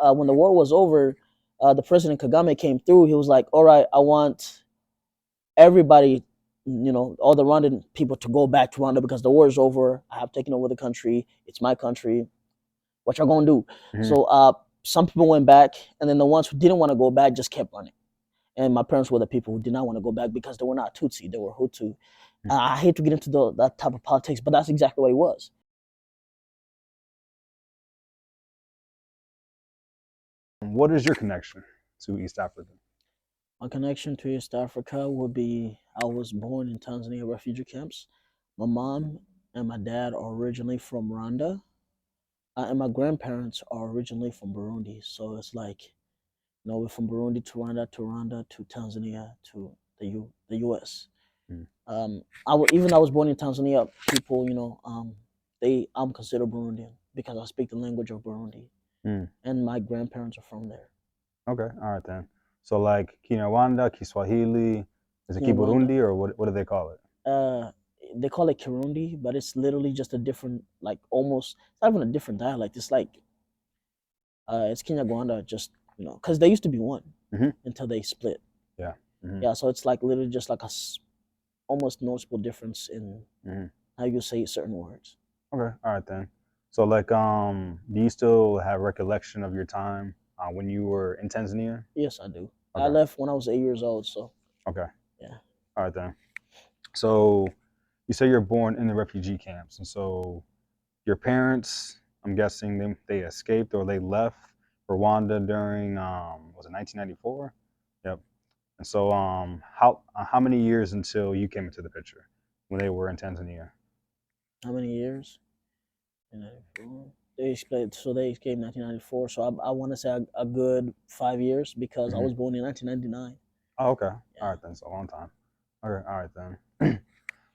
when the war was over, the President Kagame came through. He was like, all right, I want everybody, all the Rwandan people to go back to Rwanda because the war is over. I have taken over the country. It's my country. What y'all gonna do? Mhm. So some people went back, and then the ones who didn't want to go back just kept running. And my parents were the people who did not want to go back because they were not Tutsi, they were Hutu. I hate to get into that type of politics, but that's exactly what it was. What is your connection to East Africa? My connection to East Africa would be I was born in Tanzania refugee camps. My mom and my dad are originally from Rwanda, and my grandparents are originally from Burundi. So it's like, we're from Burundi to Rwanda to Tanzania to the U.S. Mm. Even though I was born in Tanzania, people, I'm considered Burundian because I speak the language of Burundi, Mm. and my grandparents are from there. Okay, all right then. So like Kinyarwanda, Kiswahili, is it Kinyarwanda. Kiburundi or what do they call it? Uh, they call it Kirundi, but it's literally just a different, like almost it's not even a different dialect. It's like it's Kinyarwanda, just because they used to be one Mhm. until they split. Yeah. Mhm. Yeah, so it's like literally just like almost noticeable difference in Mhm. how you say certain words. Okay, all right then. So like, do you still have recollection of your time when you were in Tanzania? Yes, I do. I Okay. left when I was 8 years old, so Okay. yeah. All right then. So you say you're born in the refugee camps, and so your parents, I'm guessing they escaped or they left Rwanda during was it 1994? Yep. And so how many years until you came into the picture when they were in Tanzania? How many years? 1994. They split, so they came 1994. So I want to say a good 5 years because I Hmm. was born in 1999. Oh, okay. All Yeah. right then. So a long time. Okay. All right then.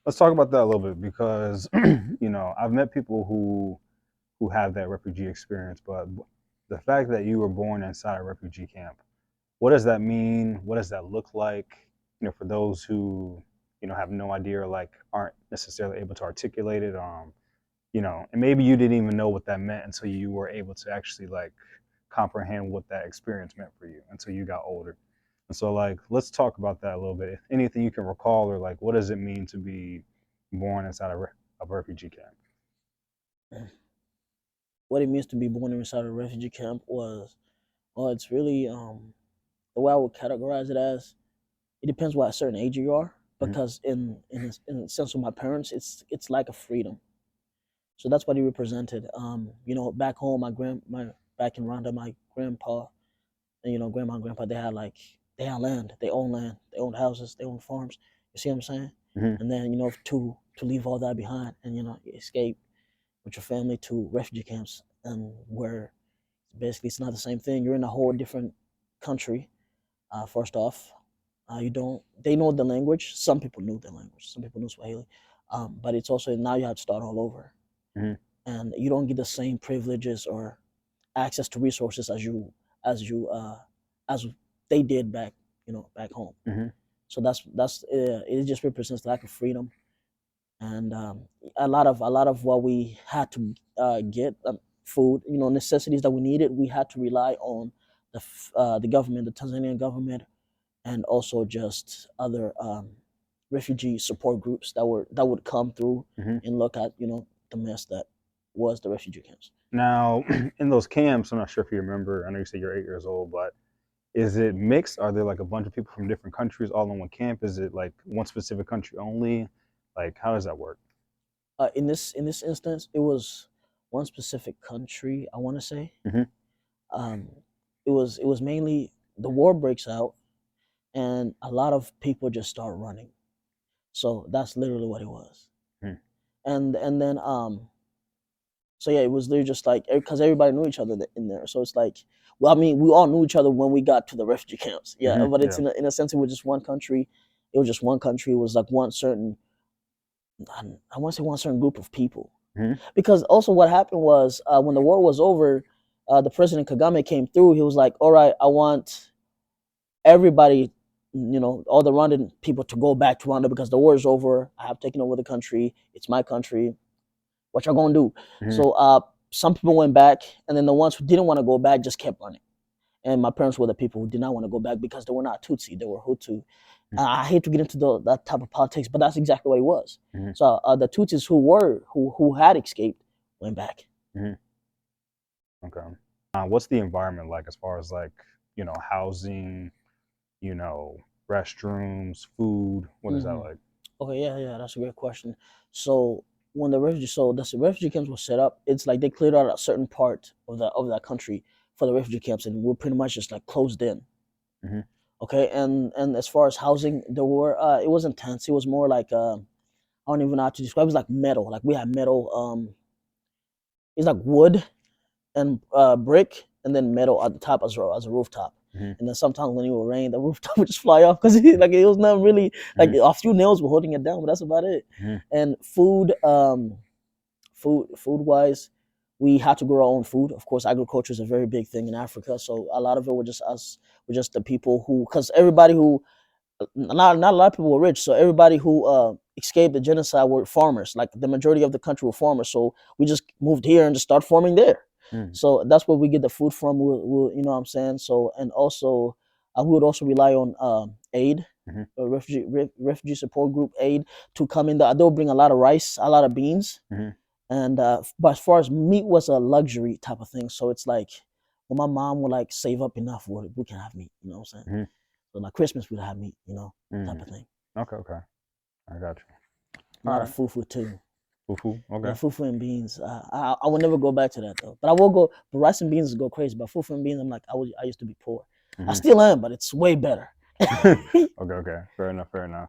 Let's talk about that a little bit because I've met people who have that refugee experience, but the fact that you were born inside a refugee camp, what does that mean? What does that look like? For those who have no idea or like aren't necessarily able to articulate it. And maybe you didn't even know what that meant until you were able to actually like comprehend what that experience meant for you until you got older. And so like let's talk about that a little bit. If anything you can recall or like what does it mean to be born inside a refugee camp? What it means to be born inside a refugee camp was, well, it's really the way I would categorize it as. It depends what certain age you are, Mhm. because in the sense of my parents, it's like a freedom. So that's what he represented. Back home, my back in Rwanda, my grandpa and grandma and grandpa, they had land, they owned houses, they owned farms. You see what I'm saying? Mhm. And then to leave all that behind and escape with your family to refugee camps, and where basically it's not the same thing. You're in a whole different country. First off, you don't. They know the language. Some people knew the language. Some people knew Swahili, but it's also now you have to start all over, Mhm. and you don't get the same privileges or access to resources as you as they did back home. Mhm. So that's it. Just represents lack of freedom, and a lot of what we had to get, food, necessities that we needed, we had to rely on the government, the Tanzanian government, and also just other refugee support groups that would come through Mhm. and look at the mess that was the refugee camps. Now, in those camps, I'm not sure if you remember. I know you say you're 8 years old, but is it mixed? Are there like a bunch of people from different countries all in one camp? Is it like one specific country only? Like, how does that work? In this instance, it was one specific country. I want to say Hmm. um, it was mainly the war breaks out, and a lot of people just start running. So that's literally what it was. Hmm. And then so yeah, it was literally just like because everybody knew each other in there. So it's like, well, I mean, we all knew each other when we got to the refugee camps. Yeah, Hmm. but it's Yeah. in a sense, it was just one country. It was just one country. It was like one certain, I want to say one certain group of people. Hmm. Because also what happened was, when the war was over, the President Kagame came through. He was like, all right, I want everybody, all the Rwandan people to go back to Rwanda because the war is over. I have taken over the country. It's my country. What y'all gonna do? Hmm. So some people went back, and then the ones who didn't want to go back just kept running. And my parents were the people who did not want to go back because they were not Tutsi, they were Hutu. I hate to get into that type of politics, but that's exactly what it was. Mm-hmm. So the Tutsis who had escaped went back. Mm-hmm. Okay. What's the environment like as far as like, you know, housing, you know, restrooms, food? What is that like? Okay, yeah, that's a great question. So when the refugee camps were set up, it's like they cleared out a certain part of that country for the refugee camps, and we're pretty much just like closed in. Mm-hmm. Okay, and as far as housing, there were it wasn't tents. It was more like I don't even know how to describe. It was like metal. Like we had metal. It's like wood and brick, and then metal at the top as a rooftop. Mm-hmm. And then sometimes when it would rain, the rooftop would just fly off because like it was not really like a few nails were holding it down, but that's about it. Mm-hmm. And food wise, we had to grow our own food. Of course, agriculture is a very big thing in Africa, so a lot of it were just us. We're just the people who, because everybody who not a lot of people were rich, so everybody who escaped the genocide were farmers. Like the majority of the country were farmers, so we just moved here and just start farming there. So that's where we get the food from. You know what I'm saying? So, and also we would also rely on aid, refugee support group aid to come in. They'll bring a lot of rice, a lot of beans, and but as far as meat was a luxury type of thing. So it's like, well, my mom would like save up enough where we can have meat. You know what I'm saying? So like Christmas we'd have meat, you know, type of thing. Okay, I got you. A lot of fufu too. Fufu, okay. Yeah, fufu and beans. I will never go back to that though. But I will go. But rice and beans go crazy. But fufu and beans, I'm like, I used to be poor. I still am, but it's way better. Okay, fair enough.